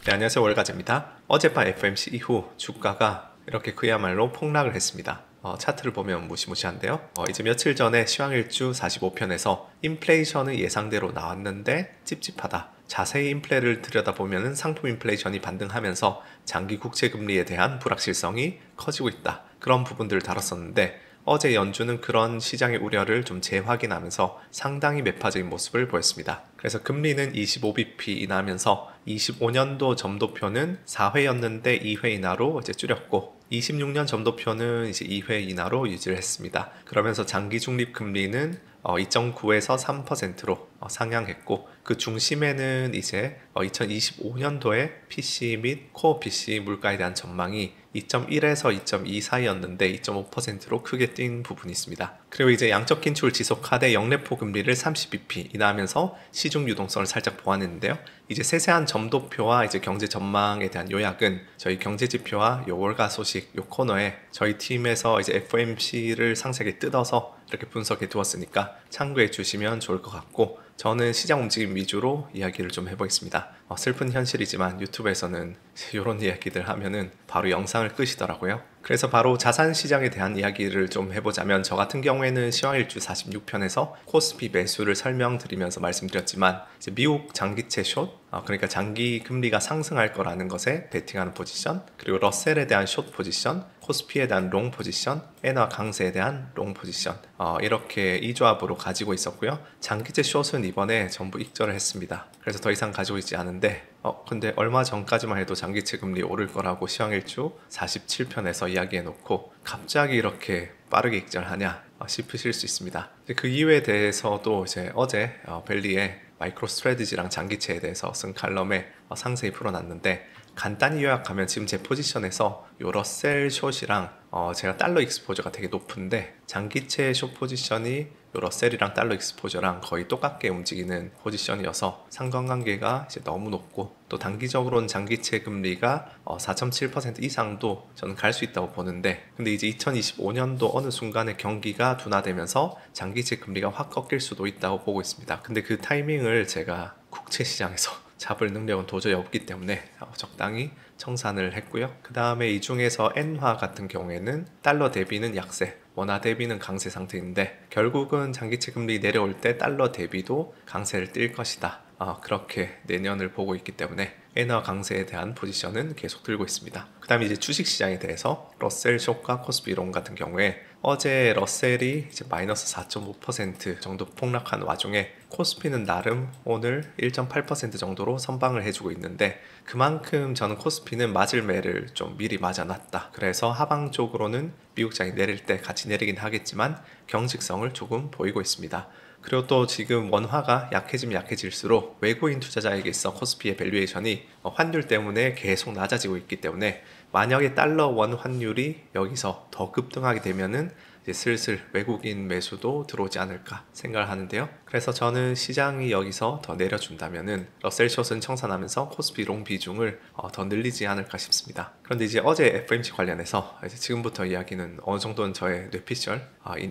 네, 안녕하세요. 월가제입니다. 어젯밤 FOMC 이후 주가가 이렇게 그야말로 폭락을 했습니다. 차트를 보면 무시무시한데요. 이제 며칠 전에 시황일주 45편에서 인플레이션은 예상대로 나왔는데 찝찝하다. 자세히 인플레를 들여다보면 상품 인플레이션이 반등하면서 장기 국채 금리에 대한 불확실성이 커지고 있다. 그런 부분들을 다뤘었는데 어제 연준은 그런 시장의 우려를 좀 재확인하면서 상당히 매파적인 모습을 보였습니다. 그래서 금리는 25bp 인하하면서 25년도 점도표는 4회 이제 인하로 줄였고 26년 점도표는 이제 2회 인하로 유지를 했습니다. 그러면서 장기 중립 금리는 2.9에서 3%로 상향했고 그 중심에는 이제 2025년도에 PC 및 코어 PC 물가에 대한 전망이 2.1에서 2.2 사이였는데 2.5%로 크게 뛴 부분이 있습니다. 그리고 이제 양적 긴축을 지속하되 영래포 금리를 30bp 인하하면서 시중 유동성을 살짝 보완했는데요. 이제 세세한 점도표와 이제 경제 전망에 대한 요약은 저희 경제지표와 요 월가 소식 요 코너에 저희 팀에서 이제 FOMC를 상세하게 뜯어서 이렇게 분석해 두었으니까 참고해 주시면 좋을 것 같고 저는 시장 움직임 위주로 이야기를 좀 해보겠습니다. 슬픈 현실이지만 유튜브에서는 이런 이야기들 하면은 바로 영상을 끄시더라고요. 그래서 바로 자산 시장에 대한 이야기를 좀 해보자면 저 같은 경우에는 시황일주 46편에서 코스피 매수를 설명드리면서 말씀드렸지만 이제 미국 장기채 숏 그러니까 장기 금리가 상승할 거라는 것에 베팅하는 포지션, 그리고 러셀에 대한 숏 포지션, 코스피에 대한 롱 포지션, 엔화 강세에 대한 롱 포지션 이렇게 이 조합으로 가지고 있었고요. 장기채 숏은 이번에 전부 익절을 했습니다. 그래서 더 이상 가지고 있지 않은데 근데 얼마 전까지만 해도 장기채 금리 오를 거라고 시황일주 47편에서 이야기해놓고 갑자기 이렇게 빠르게 익절하냐 싶으실 수 있습니다. 그 이유에 대해서도 이제 어제 벨리에 마이크로 스트래티지랑 장기채에 대해서 쓴 칼럼에 상세히 풀어놨는데 간단히 요약하면 지금 제 포지션에서 요 러셀 숏이랑 제가 달러 익스포저가 되게 높은데 장기채 숏 포지션이 요 러셀이랑 달러 익스포저랑 거의 똑같게 움직이는 포지션이어서 상관관계가 이제 너무 높고 또 단기적으로는 장기채 금리가 4.7% 이상도 저는 갈 수 있다고 보는데 근데 이제 2025년도 어느 순간에 경기가 둔화되면서 장기채 금리가 확 꺾일 수도 있다고 보고 있습니다. 근데 그 타이밍을 제가 국채 시장에서 잡을 능력은 도저히 없기 때문에 적당히 청산을 했고요. 그 다음에 이 중에서 엔화 같은 경우에는 달러 대비는 약세, 원화 대비는 강세 상태인데 결국은 장기채 금리 내려올 때 달러 대비도 강세를 띨 것이다. 그렇게 내년을 보고 있기 때문에 엔화 강세에 대한 포지션은 계속 들고 있습니다. 그 다음에 이제 주식시장에 대해서 러셀 숏과 코스피 롱 같은 경우에 어제 러셀이 이제 마이너스 4.5% 정도 폭락한 와중에 코스피는 나름 오늘 1.8% 정도로 선방을 해주고 있는데 그만큼 저는 코스피는 맞을 매를 좀 미리 맞아놨다. 그래서 하방 쪽으로는 미국장이 내릴 때 같이 내리긴 하겠지만 경직성을 조금 보이고 있습니다. 그리고 또 지금 원화가 약해지면 약해질수록 외국인 투자자에게 있어 코스피의 밸류에이션이 환율 때문에 계속 낮아지고 있기 때문에 만약에 달러 원 환율이 여기서 더 급등하게 되면은 이제 슬슬 외국인 매수도 들어오지 않을까 생각을 하는데요. 그래서 저는 시장이 여기서 더 내려준다면은 러셀 숏은 청산하면서 코스피 롱 비중을 더 늘리지 않을까 싶습니다. 그런데 이제 어제 FOMC 관련해서 이제 지금부터 이야기는 어느 정도는 저의 뇌피셜인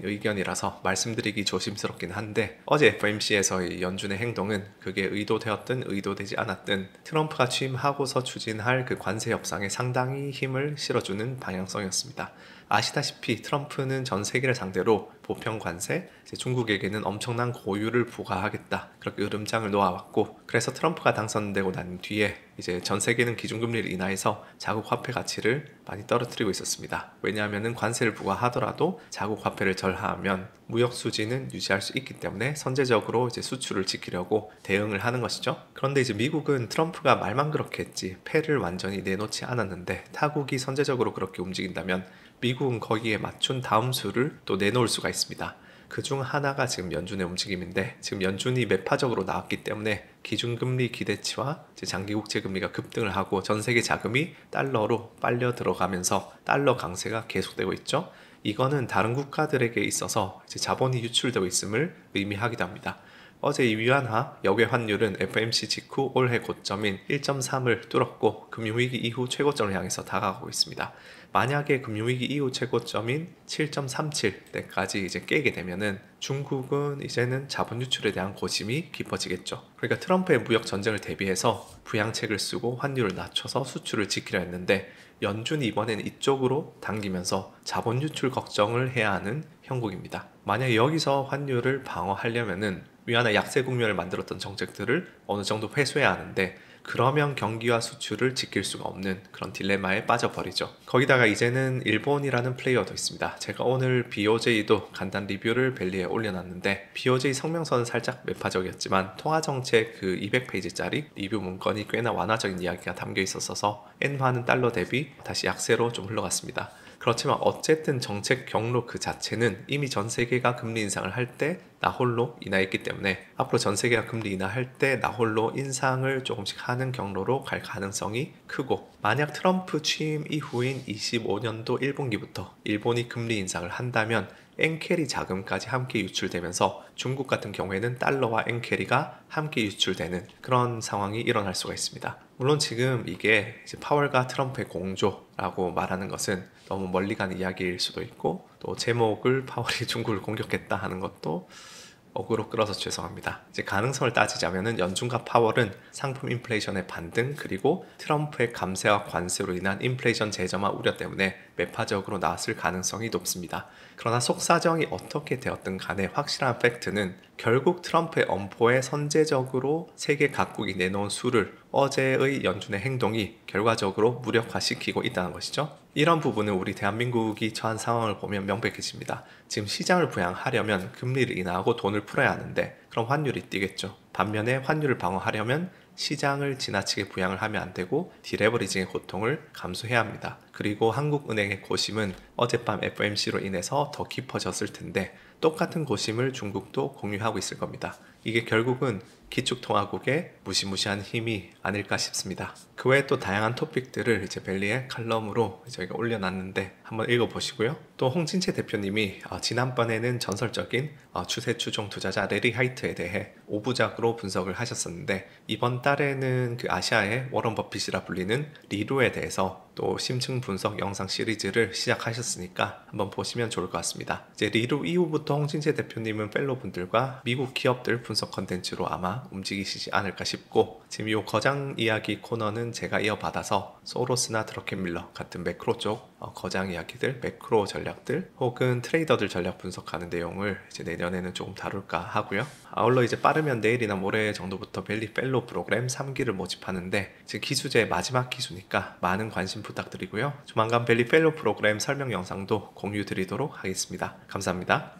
의견이라서 말씀드리기 조심스럽긴 한데 어제 FOMC에서의 연준의 행동은 그게 의도되었든 의도되지 않았든 트럼프가 취임하고서 추진할 그 관세 협상에 상당히 힘을 실어주는 방향성이었습니다. 아시다시피 트럼프는 전 세계를 상대로 보편 관세, 중국에게는 엄청난 고유를 부과하겠다 그렇게 으름장을 놓아왔고 그래서 트럼프가 당선되고 난 뒤에 이제 전 세계는 기준금리를 인하해서 자국 화폐 가치를 많이 떨어뜨리고 있었습니다. 왜냐하면 관세를 부과하더라도 자국 화폐를 절하하면 무역 수지는 유지할 수 있기 때문에 선제적으로 이제 수출을 지키려고 대응을 하는 것이죠. 그런데 이제 미국은 트럼프가 말만 그렇게 했지 패를 완전히 내놓지 않았는데 타국이 선제적으로 그렇게 움직인다면 미국은 거기에 맞춘 다음 수를 또 내놓을 수가 있습니다. 그 중 하나가 지금 연준의 움직임인데 지금 연준이 매파적으로 나왔기 때문에 기준금리 기대치와 장기국채금리가 급등을 하고 전세계 자금이 달러로 빨려 들어가면서 달러 강세가 계속되고 있죠. 이거는 다른 국가들에게 있어서 자본이 유출되고 있음을 의미하기도 합니다. 어제 이 위안화 역외 환율은 FMC 직후 올해 고점인 1.3을 뚫었고 금융위기 이후 최고점을 향해서 다가가고 있습니다. 만약에 금융위기 이후 최고점인 7.37대까지 이제 깨게 되면은 중국은 이제는 자본 유출에 대한 고심이 깊어지겠죠. 그러니까 트럼프의 무역 전쟁을 대비해서 부양책을 쓰고 환율을 낮춰서 수출을 지키려 했는데 연준이 이번에는 이쪽으로 당기면서 자본 유출 걱정을 해야 하는 형국입니다. 만약 여기서 환율을 방어하려면은 위안화 약세 국면을 만들었던 정책들을 어느 정도 회수해야 하는데 그러면 경기와 수출을 지킬 수가 없는 그런 딜레마에 빠져버리죠. 거기다가 이제는 일본이라는 플레이어도 있습니다. 제가 오늘 BOJ도 간단 리뷰를 벨리에 올려놨는데 BOJ 성명서는 살짝 매파적이었지만 통화정책 그 200페이지짜리 리뷰 문건이 꽤나 완화적인 이야기가 담겨 있었어서 엔화는 달러 대비 다시 약세로 좀 흘러갔습니다. 그렇지만 어쨌든 정책 경로 그 자체는 이미 전 세계가 금리 인상을 할 때 나홀로 인하했기 때문에 앞으로 전 세계가 금리 인하할 때 나홀로 인상을 조금씩 하는 경로로 갈 가능성이 크고, 만약 트럼프 취임 이후인 25년도 1분기부터 일본이 금리 인상을 한다면 엔캐리 자금까지 함께 유출되면서 중국 같은 경우에는 달러와 엔캐리가 함께 유출되는 그런 상황이 일어날 수가 있습니다. 물론 지금 이게 이제 파월과 트럼프의 공조라고 말하는 것은 너무 멀리 가는 이야기일 수도 있고, 또 제목을 파월이 중국을 공격했다 하는 것도 어그로 끌어서 죄송합니다. 이제 가능성을 따지자면은 연준과 파월은 상품 인플레이션의 반등 그리고 트럼프의 감세와 관세로 인한 인플레이션 재점화 우려 때문에 매파적으로 나왔을 가능성이 높습니다. 그러나 속사정이 어떻게 되었든 간에 확실한 팩트는 결국 트럼프의 엄포에 선제적으로 세계 각국이 내놓은 수를 어제의 연준의 행동이 결과적으로 무력화시키고 있다는 것이죠. 이런 부분은 우리 대한민국이 처한 상황을 보면 명백해집니다. 지금 시장을 부양하려면 금리를 인하하고 돈을 풀어야 하는데 그럼 환율이 뛰겠죠. 반면에 환율을 방어하려면 시장을 지나치게 부양을 하면 안 되고 디레버리징의 고통을 감수해야 합니다. 그리고 한국은행의 고심은 어젯밤 FOMC로 인해서 더 깊어졌을 텐데 똑같은 고심을 중국도 공유하고 있을 겁니다. 이게 결국은 기축통화국의 무시무시한 힘이 아닐까 싶습니다. 그 외에 또 다양한 토픽들을 이제 벨리의 칼럼으로 저희가 올려놨는데 한번 읽어보시고요. 또 홍진채 대표님이 지난번에는 전설적인 추세 추종 투자자 레리 하이트에 대해 5부작으로 분석을 하셨었는데 이번 달에는 그 아시아의 워런 버핏이라 불리는 리루에 대해서 또 심층 분석 영상 시리즈를 시작하셨으니까 한번 보시면 좋을 것 같습니다. 이제 리루 이후부터 홍진채 대표님은 펠로분들과 미국 기업들 분석 컨텐츠로 아마 움직이시지 않을까 싶고, 지금 이 거장 이야기 코너는 제가 이어받아서 소로스나 드러켄밀러 같은 매크로 쪽 거장 이야기들, 매크로 전략들 혹은 트레이더들 전략 분석하는 내용을 이제 내년에는 조금 다룰까 하고요. 아울러 이제 빠르면 내일이나 모레 정도부터 벨리 펠로 프로그램 3기를 모집하는데 지금 기수제 마지막 기수니까 많은 관심 부탁드리고요. 조만간 벨리 펠로 프로그램 설명 영상도 공유 드리도록 하겠습니다. 감사합니다.